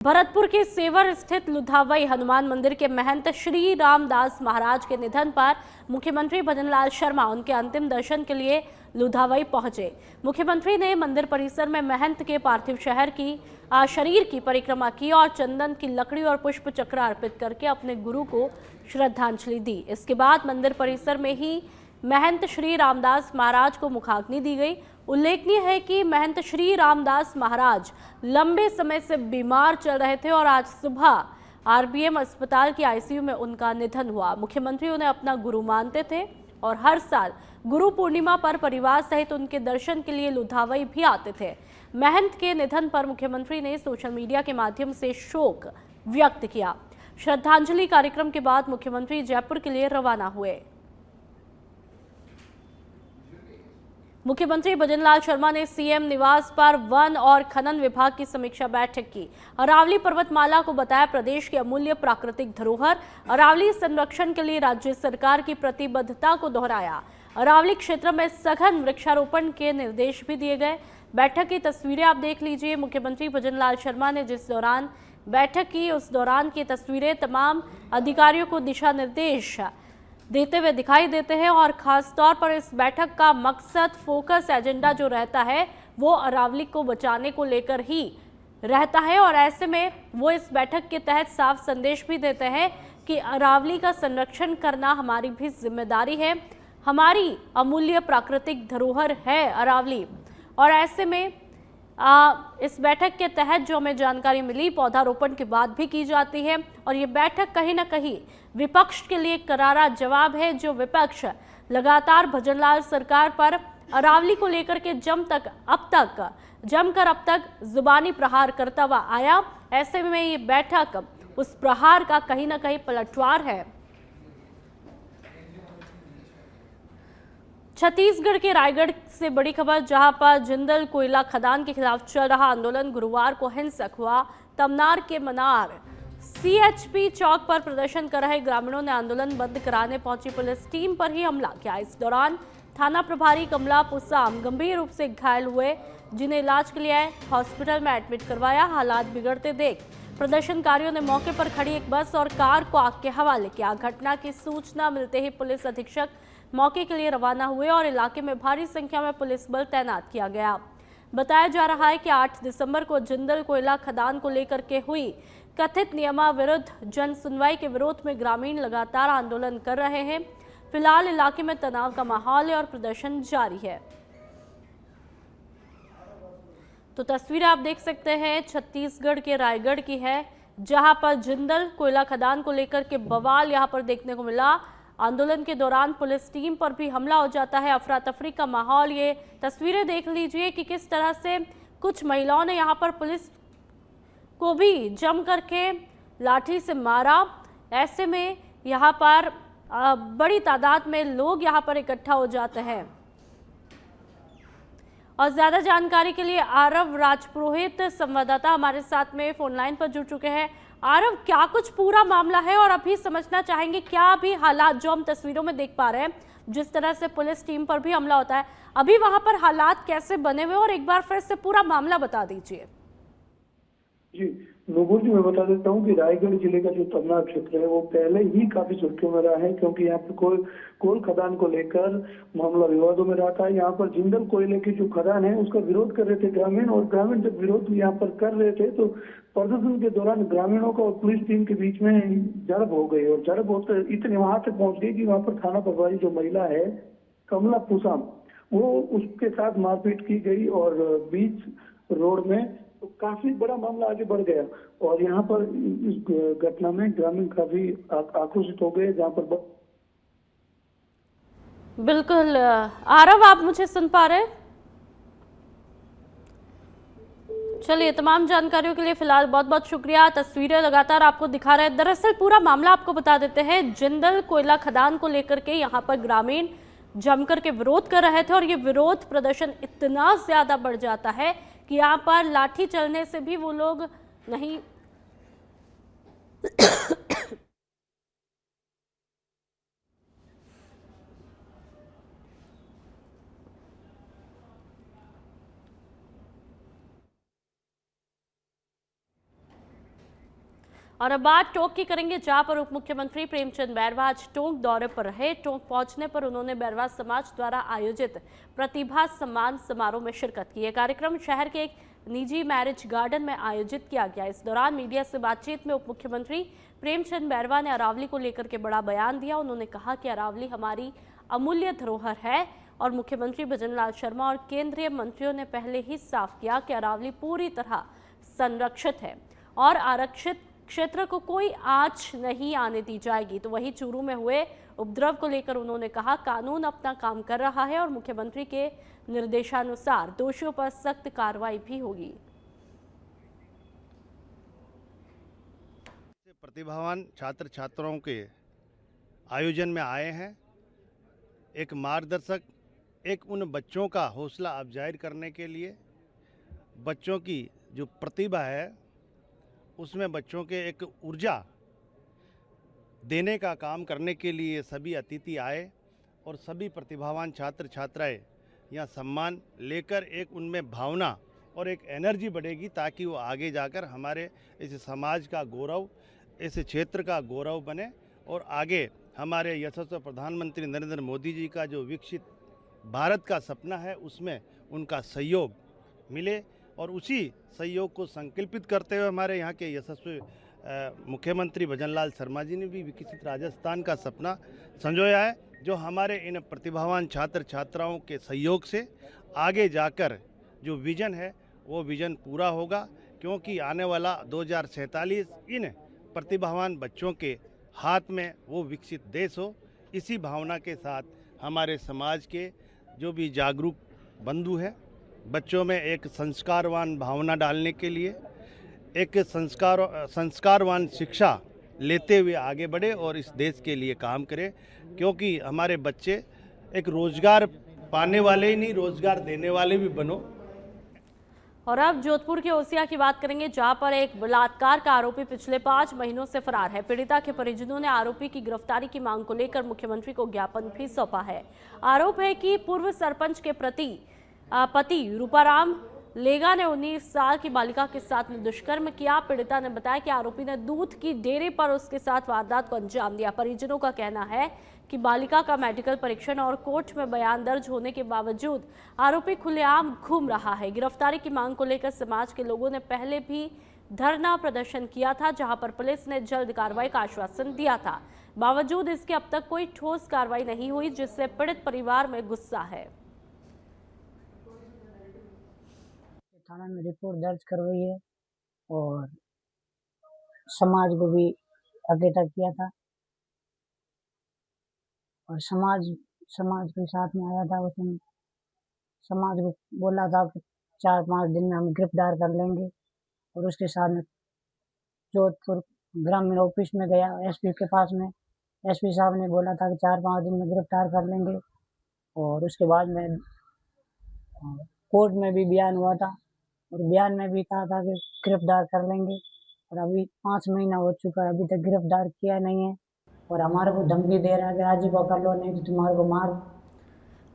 भरतपुर के सेवर स्थित लुधावई हनुमान मंदिर के महंत श्री रामदास महाराज के निधन पर मुख्यमंत्री भजनलाल शर्मा उनके अंतिम दर्शन के लिए लुधावई पहुंचे। मुख्यमंत्री ने मंदिर परिसर में महंत के पार्थिव शरीर की परिक्रमा की और चंदन की लकड़ी और पुष्प चक्र अर्पित करके अपने गुरु को श्रद्धांजलि दी। इसके बाद मंदिर परिसर में ही महंत श्री रामदास महाराज को मुखाग्नि दी गई। उल्लेखनीय है कि महंत श्री रामदास महाराज लंबे समय से बीमार चल रहे थे और आज सुबह आरबीएम अस्पताल की आईसीयू में उनका निधन हुआ। मुख्यमंत्री उन्हें अपना गुरु मानते थे और हर साल गुरु पूर्णिमा पर परिवार सहित उनके दर्शन के लिए लुधावई भी आते थे। महंत के निधन पर मुख्यमंत्री ने सोशल मीडिया के माध्यम से शोक व्यक्त किया। श्रद्धांजलि कार्यक्रम के बाद मुख्यमंत्री जयपुर के लिए रवाना हुए। मुख्यमंत्री भजनलाल शर्मा ने सीएम निवास पर वन और खनन विभाग की समीक्षा बैठक की। अरावली पर्वतमाला को बताया प्रदेश की अमूल्य प्राकृतिक धरोहर। अरावली संरक्षण के लिए राज्य सरकार की प्रतिबद्धता को दोहराया। अरावली क्षेत्र में सघन वृक्षारोपण के निर्देश भी दिए गए। बैठक की तस्वीरें आप देख लीजिए। मुख्यमंत्री भजनलाल शर्मा ने जिस दौरान बैठक की उस दौरान की तस्वीरें तमाम अधिकारियों को दिशा निर्देश देते हुए दिखाई देते हैं और खास तौर पर इस बैठक का मकसद फोकस एजेंडा जो रहता है वो अरावली को बचाने को लेकर ही रहता है और ऐसे में वो इस बैठक के तहत साफ संदेश भी देते हैं कि अरावली का संरक्षण करना हमारी भी जिम्मेदारी है। हमारी अमूल्य प्राकृतिक धरोहर है अरावली और ऐसे में इस बैठक के तहत जो हमें जानकारी मिली पौधारोपण की बात भी की जाती है और ये बैठक कहीं ना कहीं विपक्ष के लिए करारा जवाब है। जो विपक्ष लगातार भजनलाल सरकार पर अरावली को लेकर के जमकर अब तक जुबानी प्रहार करता हुआ आया, ऐसे में ये बैठक उस प्रहार का कहीं ना कहीं पलटवार है। छत्तीसगढ़ के रायगढ़ से बड़ी खबर, जहां पर जिंदल कोयला खदान के खिलाफ चल रहा आंदोलन गुरुवार को हिंसक हुआ। तमनार के मनार सीएचपी चौक पर प्रदर्शन कर रहे ग्रामीणों ने आंदोलन बंद कराने पहुंची पुलिस टीम पर ही हमला किया। इस दौरान थाना प्रभारी कमला पुसाम गंभीर रूप से घायल हुए, जिन्हें इलाज के लिए हॉस्पिटल में एडमिट करवाया। हालात बिगड़ते देख प्रदर्शनकारियों ने मौके पर खड़ी एक बस और कार को आग के हवाले किया। घटना की सूचना मिलते ही पुलिस अधीक्षक मौके के लिए रवाना हुए और इलाके में भारी संख्या में पुलिस बल तैनात किया गया। बताया जा रहा है कि 8 दिसंबर को जिंदल कोयला खदान को लेकर के हुई कथित नियमाविरुद्ध जन सुनवाई के विरोध में ग्रामीण लगातार आंदोलन कर रहे हैं। फिलहाल इलाके में तनाव का माहौल है और प्रदर्शन जारी है। तो तस्वीरें आप देख सकते हैं छत्तीसगढ़ के रायगढ़ की है, जहां पर जिंदल कोयला खदान को लेकर के बवाल यहां पर देखने को मिला। आंदोलन के दौरान पुलिस टीम पर भी हमला हो जाता है, अफरा तफरी का माहौल। ये तस्वीरें देख लीजिए कि किस तरह से कुछ महिलाओं ने यहाँ पर पुलिस को भी जम करके लाठी से मारा। ऐसे में यहाँ पर बड़ी तादाद में लोग यहाँ पर इकट्ठा हो जाते हैं। और ज्यादा जानकारी के लिए आरव राजपुरोहित संवाददाता हमारे साथ में फोन लाइन पर जुड़ चुके हैं। आरव, क्या कुछ पूरा मामला है और अभी समझना चाहेंगे क्या अभी हालात जो हम तस्वीरों में देख पा रहे हैं, जिस तरह से पुलिस टीम पर भी हमला होता है, अभी वहां पर हालात कैसे बने हुए और एक बार फिर से पूरा मामला बता दीजिए। जी नोबुल जी, मैं बता देता हूँ कि रायगढ़ जिले का जो तमनार क्षेत्र है वो पहले ही काफी सुर्खियों में रहा है, क्योंकि यहाँ पे कोल खदान को लेकर मामला विवादों में रहा था। यहाँ पर जिंदल कोयले की जो खदान है उसका विरोध कर रहे थे ग्रामीण, और ग्रामीण जब विरोध यहाँ पर कर रहे थे तो प्रदर्शन के दौरान ग्रामीणों का और पुलिस टीम के बीच में झड़प हो गई और झड़प होकर इतने वहां तक पहुंच गई कि वहां पर थाना प्रभारी जो महिला है कमला पुसाम, वो उसके साथ मारपीट की गई और बीच रोड में तो काफी बड़ा मामला आगे बढ़ गया। और यहाँ पर इस घटना में ग्रामीण काफी आक्रोशित हो गए, जहाँ पर बिल्कुल आरव, आप मुझे सुन पा रहे? चलिए, तमाम जानकारियों के लिए फिलहाल बहुत बहुत शुक्रिया। तस्वीरें लगातार आपको दिखा रहे हैं। दरअसल पूरा मामला आपको बता देते हैं। जिंदल कोयला खदान को लेकर के यहाँ पर ग्रामीण जमकर के विरोध कर रहे थे और ये विरोध प्रदर्शन इतना ज्यादा बढ़ जाता है कि यहाँ पर लाठी चलने से भी वो लोग नहीं और अब बात टोंक की करेंगे, जहां पर उप मुख्यमंत्री प्रेमचंद बैरवा आज टोंक दौरे पर रहे। टोंक पहुंचने पर उन्होंने बैरवा समाज द्वारा आयोजित प्रतिभा सम्मान समारोह में शिरकत की। यह कार्यक्रम शहर के एक निजी मैरिज गार्डन में आयोजित किया गया। इस दौरान मीडिया से बातचीत में उप मुख्यमंत्री प्रेमचंद बैरवा ने अरावली को लेकर के बड़ा बयान दिया। उन्होंने कहा कि अरावली हमारी अमूल्य धरोहर है और मुख्यमंत्री भजनलाल शर्मा और केंद्रीय मंत्रियों ने पहले ही साफ किया कि अरावली पूरी तरह संरक्षित है और आरक्षित क्षेत्र को कोई आंच नहीं आने दी जाएगी। तो वहीं चूरू में हुए उपद्रव को लेकर उन्होंने कहा कानून अपना काम कर रहा है और मुख्यमंत्री के निर्देशानुसार दोषियों पर सख्त कार्रवाई भी होगी। प्रतिभावान छात्र छात्राओं के आयोजन में आए हैं। एक मार्गदर्शक, एक उन बच्चों का हौसला अफजाई करने के लिए, बच्चों की जो प्रतिभा है उसमें बच्चों के एक ऊर्जा देने का काम करने के लिए सभी अतिथि आए और सभी प्रतिभावान छात्र छात्राएं यहाँ सम्मान लेकर एक उनमें भावना और एक एनर्जी बढ़ेगी ताकि वो आगे जाकर हमारे इस समाज का गौरव, इस क्षेत्र का गौरव बने और आगे हमारे यशस्वी प्रधानमंत्री नरेंद्र मोदी जी का जो विकसित भारत का सपना है उसमें उनका सहयोग मिले। और उसी सहयोग को संकल्पित करते हुए हमारे यहाँ के यशस्वी मुख्यमंत्री भजनलाल शर्मा जी ने भी विकसित राजस्थान का सपना संजोया है, जो हमारे इन प्रतिभावान छात्र छात्राओं के सहयोग से आगे जाकर जो विज़न है वो विज़न पूरा होगा, क्योंकि आने वाला 2047 इन प्रतिभावान बच्चों के हाथ में वो विकसित देश हो। इसी भावना के साथ हमारे समाज के जो भी जागरूक बंधु हैं, बच्चों में एक संस्कारवान भावना डालने के लिए एक संस्कारवान शिक्षा लेते हुए आगे बढ़े और इस देश के लिए काम करें, क्योंकि हमारे बच्चे एक रोजगार पाने वाले ही नहीं, रोजगार देने वाले भी बनो। और अब जोधपुर के ओसिया की बात करेंगे, जहां पर एक बलात्कार का आरोपी पिछले 5 महीनों से फरार है। पीड़िता के परिजनों ने आरोपी की गिरफ्तारी की मांग को लेकर मुख्यमंत्री को ज्ञापन भी सौंपा है। आरोप है कि पूर्व सरपंच के पति रूपाराम लेगा ने 19 साल की बालिका के साथ दुष्कर्म किया। पीड़िता ने बताया कि आरोपी ने दूध की डेयरी पर उसके साथ वारदात को अंजाम दिया। परिजनों का कहना है कि बालिका का मेडिकल परीक्षण और कोर्ट में बयान दर्ज होने के बावजूद आरोपी खुलेआम घूम रहा है। गिरफ्तारी की मांग को लेकर समाज के लोगों ने पहले भी धरना प्रदर्शन किया था, जहां पर पुलिस ने जल्द कार्रवाई का आश्वासन दिया था। बावजूद इसके अब तक कोई ठोस कार्रवाई नहीं हुई, जिससे पीड़ित परिवार में गुस्सा है। थाना में रिपोर्ट दर्ज करवाई है और समाज को भी आगे तक किया था और समाज के साथ में आया था। उसने समाज को बोला था कि 4-5 दिन में हम गिरफ्तार कर लेंगे और उसके साथ में जोधपुर ग्रामीण ऑफिस में गया, एसपी के पास में। एसपी साहब ने बोला था कि 4-5 दिन में गिरफ्तार कर लेंगे और उसके बाद में कोर्ट में भी बयान हुआ था और बयान में भी कहा था कि गिरफ्तार कर लेंगे और अभी 5 महीना हो चुका है, अभी तक गिरफ्तार किया नहीं है और हमारे को धमकी दे रहा है कि आज ही पकड़ लो नहीं तो तुम्हारे को मार।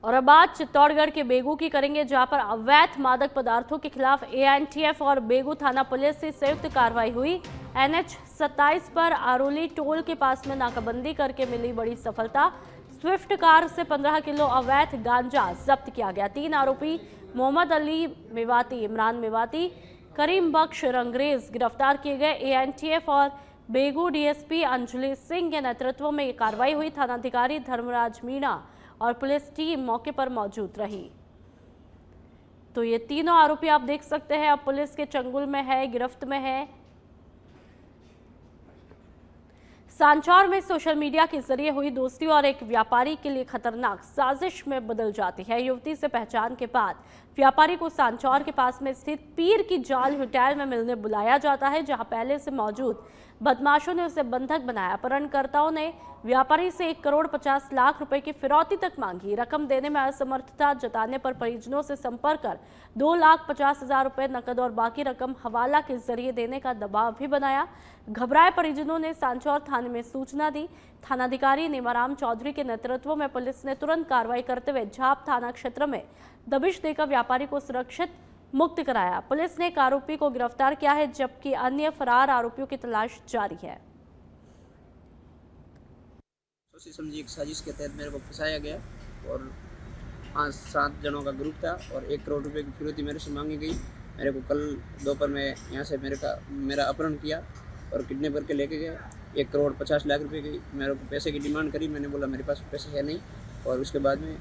और अब बात चित्तौड़गढ़ के बेगू की करेंगे, जहां पर अवैध मादक पदार्थों के खिलाफ एएनटीएफ और बेगू थाना पुलिस से संयुक्त कार्रवाई हुई। NH 27 पर आरोली टोल के पास में नाकाबंदी करके मिली बड़ी सफलता। स्विफ्ट कार से 15 किलो अवैध गांजा जब्त किया गया। 3 आरोपी मोहम्मद अली मेवाती, इमरान मेवाती, करीम बख्श रंगरेज गिरफ्तार किए गए। एएनटीएफ और बेगू डीएसपी अंजलि सिंह के नेतृत्व में कार्रवाई हुई। थानाधिकारी धर्मराज मीणा और पुलिस टीम मौके पर मौजूद रही। तो ये तीनों आरोपी आप देख सकते हैं अब पुलिस के चंगुल में है, गिरफ्त में है। सांचौर में सोशल मीडिया के जरिए हुई दोस्ती और एक व्यापारी के लिए खतरनाक साजिश में बदल जाती है। युवती से पहचान के बाद व्यापारी को सांचौर के पास में स्थित पीर की जाल होटल में मिलने बुलाया जाता है, जहां पहले से मौजूद बदमाशों ने उसे बंधक बनाया। अपहरणकर्ताओं ने व्यापारी से 1,50 लाख रुपए की फिरौती तक मांगी। रकम देने में असमर्थता जताने पर परिजनों से संपर्क कर 2,50,000 रुपए नकद और बाकी रकम हवाला के जरिए देने का दबाव भी बनाया। घबराए परिजनों ने सांचौर थाने में सूचना दी। थानाधिकारी नेमाराम चौधरी के नेतृत्व में पुलिस ने तुरंत कार्रवाई करते हुए झाप थाना क्षेत्र में दबिश देकर व्यापारी को सुरक्षित मुक्त कराया। पुलिस ने एक आरोपी को गिरफ्तार किया है, जबकि अन्य फरार आरोपियों की तलाश जारी है। सोची समझी एक साजिश के तहत मेरे को फंसाया गया और 5-7 जनों का ग्रुप था और 1 करोड़ रुपए की फिरौती मेरे से मांगी गई। मेरे को कल दोपहर में यहाँ से मेरा अपहरण किया और किडनैप करके लेके गए। 1 करोड़ 50 लाख रुपए की मेरे को पैसे की डिमांड करी। मैंने बोला मेरे पास पैसे है नहीं और उसके बाद में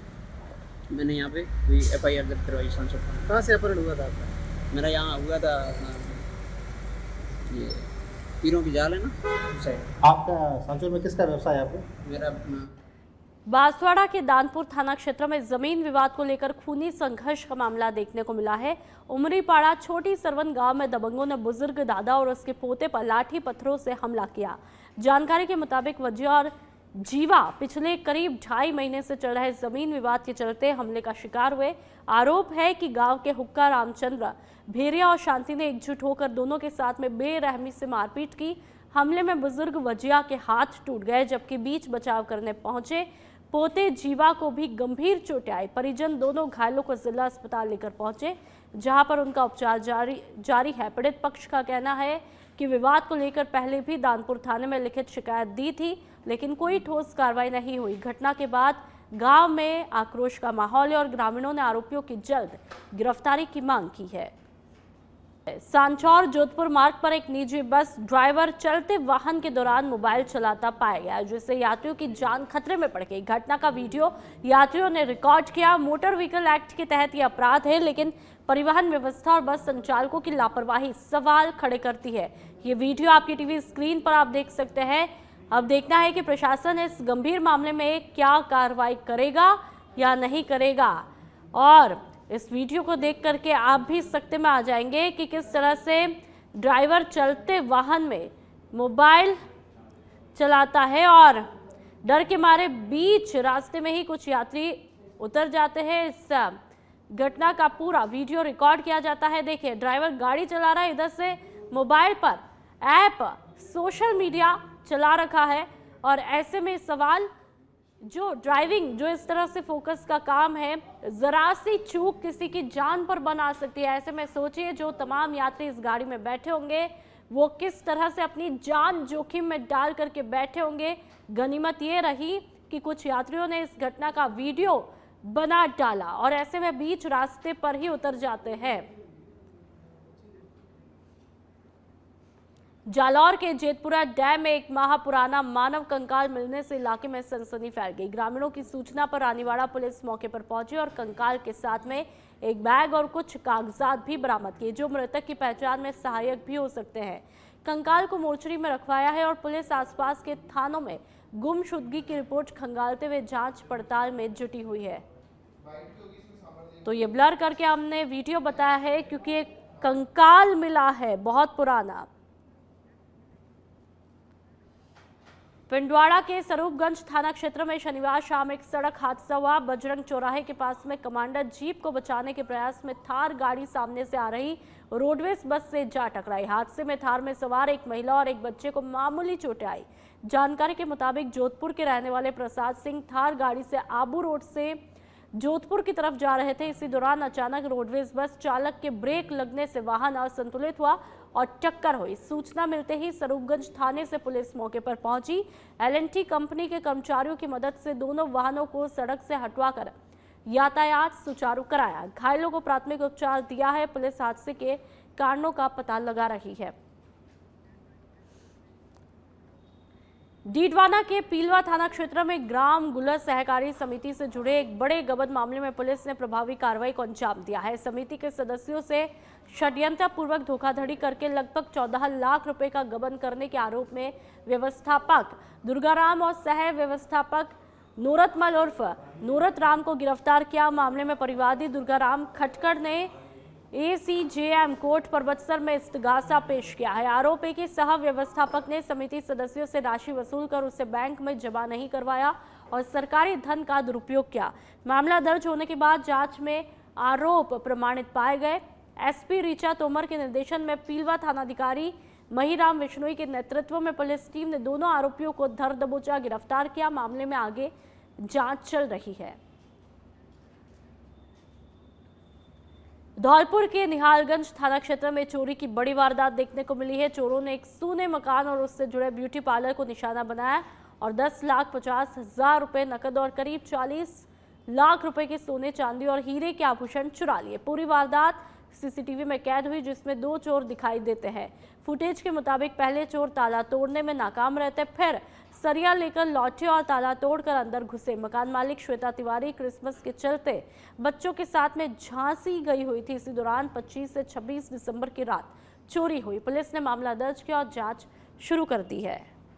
मैंने यहाँ पे कोई FIR दर्ज करवाई सांसद थाना। कहाँ से अपहरण हुआ था आपका? मेरा यहाँ हुआ था ये तीरों की जाल है ना, उस साइड। आपका सांचौर में किसका व्यवसाय है आपको? मेरा बांसवाड़ा के दानपुर थाना क्षेत्र में जमीन विवाद को लेकर खूनी संघर्ष का मामला देखने को मिला है। उमरीपाड़ा छोटी सरवन गांव में दबंगों ने बुजुर्ग दादा और उसके पोते पर लाठी पत्थरों से हमला किया। जानकारी के मुताबिक वजिया और जीवा पिछले करीब 2.5 महीने से चल रहे जमीन विवाद के चलते हमले का शिकार हुए। आरोप है कि गांव के हुक्का रामचंद्र भेरिया और शांति ने एकजुट होकर दोनों के साथ में बेरहमी से मारपीट की। हमले में बुजुर्ग वजिया के हाथ टूट गए, जबकि बीच बचाव करने पहुंचे पोते जीवा को भी गंभीर चोटें आई। परिजन दोनों घायलों को जिला अस्पताल लेकर पहुंचे, जहां पर उनका उपचार जारी है। पीड़ित पक्ष का कहना है कि विवाद को लेकर पहले भी दानपुर थाने में लिखित शिकायत दी थी, लेकिन कोई ठोस कार्रवाई नहीं हुई। घटना के बाद गांव में आक्रोश का माहौल है और ग्रामीणों ने आरोपियों की जल्द गिरफ्तारी की मांग की है। सांचौर जोधपुर मार्ग पर एक निजी बस ड्राइवर चलते वाहन के दौरान मोबाइल चलाता पाया गया, जिससे यात्रियों की जान खतरे में पड़ गई। घटना का वीडियो यात्रियों ने रिकॉर्ड किया। मोटर व्हीकल एक्ट के तहत यह अपराध है, लेकिन परिवहन व्यवस्था और बस संचालकों की लापरवाही सवाल खड़े करती है। ये वीडियो आपकी टीवी स्क्रीन पर आप देख सकते हैं। अब देखना है कि प्रशासन इस गंभीर मामले में क्या कार्रवाई करेगा या नहीं करेगा, और इस वीडियो को देख करके आप भी सकते में आ जाएंगे कि किस तरह से ड्राइवर चलते वाहन में मोबाइल चलाता है और डर के मारे बीच रास्ते में ही कुछ यात्री उतर जाते हैं। इस घटना का पूरा वीडियो रिकॉर्ड किया जाता है। देखिए, ड्राइवर गाड़ी चला रहा है, इधर से मोबाइल पर ऐप सोशल मीडिया चला रखा है, और ऐसे में सवाल जो ड्राइविंग जो इस तरह से फोकस का काम है, जरा सी चूक किसी की जान पर बना सकती है। ऐसे में सोचिए जो तमाम यात्री इस गाड़ी में बैठे होंगे वो किस तरह से अपनी जान जोखिम में डाल करके बैठे होंगे। गनीमत ये रही कि कुछ यात्रियों ने इस घटना का वीडियो बना डाला और ऐसे में बीच रास्ते पर ही उतर जाते हैं। जालौर के जेतपुरा डैम में 1 माह पुराना मानव कंकाल मिलने से इलाके में सनसनी फैल गई। ग्रामीणों की सूचना पर रानीवाड़ा पुलिस मौके पर पहुंची और कंकाल के साथ में एक बैग और कुछ कागजात भी बरामद किए, जो मृतक की पहचान में सहायक भी हो सकते हैं। कंकाल को मोर्चरी में रखवाया है और पुलिस आसपास के थानों में गुमशुदगी की रिपोर्ट खंगालते हुए जांच पड़ताल में जुटी हुई है। तो ये ब्लर करके हमने वीडियो बताया है क्योंकि एक कंकाल मिला है बहुत पुराना। पिंडवाड़ा के स्वरूपगंज थाना क्षेत्र में शनिवार शाम एक सड़क हादसा हुआ। बजरंग चौराहे के पास में कमांडर जीप को बचाने के प्रयास में थार गाड़ी सामने से आ रही रोडवेज बस से जा टकराई। हादसे में थार में सवार एक महिला और एक बच्चे को मामूली चोटें आई। जानकारी के मुताबिक जोधपुर के रहने वाले प्रसाद सिंह थार गाड़ी से आबू रोड से जोधपुर की तरफ जा रहे थे। इसी दौरान अचानक रोडवेज बस चालक के ब्रेक लगने से वाहन असंतुलित हुआ और टक्कर हुई। सूचना मिलते ही स्वरूपगंज थाने से पुलिस मौके पर पहुंची। L&T कंपनी के कर्मचारियों की मदद से दोनों वाहनों को सड़क से हटवाकर यातायात सुचारू कराया। घायलों को प्राथमिक उपचार दिया है। पुलिस हादसे के कारणों का पता लगा रही है। डीडवाना के पीलवा थाना क्षेत्र में ग्राम गुलर सहकारी समिति से जुड़े एक बड़े गबन मामले में पुलिस ने प्रभावी कार्रवाई को अंजाम दिया है। समिति के सदस्यों से षड्यंत्र पूर्वक धोखाधड़ी करके लगभग 14 लाख रुपए का गबन करने के आरोप में व्यवस्थापक दुर्गाराम और सह व्यवस्थापक नूरतमल उर्फ नूरत राम को गिरफ्तार किया। मामले में परिवादी दुर्गाराम खटकर ने ACJM कोर्ट परबतसर में इस्तगासा पेश किया है। आरोप है कि सह व्यवस्थापक ने समिति सदस्यों से राशि वसूल कर उसे बैंक में जमा नहीं करवाया और सरकारी धन का दुरुपयोग किया। मामला दर्ज होने के बाद जांच में आरोप प्रमाणित पाए गए। SP ऋचा तोमर के निर्देशन में पीलवा थानाधिकारी महिराम विश्नोई के नेतृत्व में पुलिस टीम ने दोनों आरोपियों को धर दबोचा गिरफ्तार किया। मामले में आगे जांच चल रही है। धौलपुर के निहालगंज थाना क्षेत्र में चोरी की बड़ी वारदात देखने को मिली है। चोरों ने एक सूने मकान और उससे जुड़े ब्यूटी पार्लर को निशाना बनाया और 10,50,000 रुपए नकद और करीब 40 लाख रुपए के सोने, चांदी और हीरे के आभूषण चुरा लिए। पूरी वारदात सीसीटीवी में कैद हुई, जिसमें 2 चोर दिखाई देते हैं। फुटेज के मुताबिक पहले चोर ताला तोड़ने में नाकाम रहते, फिर सरिया लेकर लौटे और ताला तोड़कर अंदर घुसे। मकान मालिक श्वेता तिवारी क्रिसमस के चलते बच्चों के साथ में झांसी गई हुई थी। इसी दौरान 25 से 26 दिसंबर की रात चोरी हुई। पुलिस ने मामला दर्ज किया और जांच शुरू कर दी है।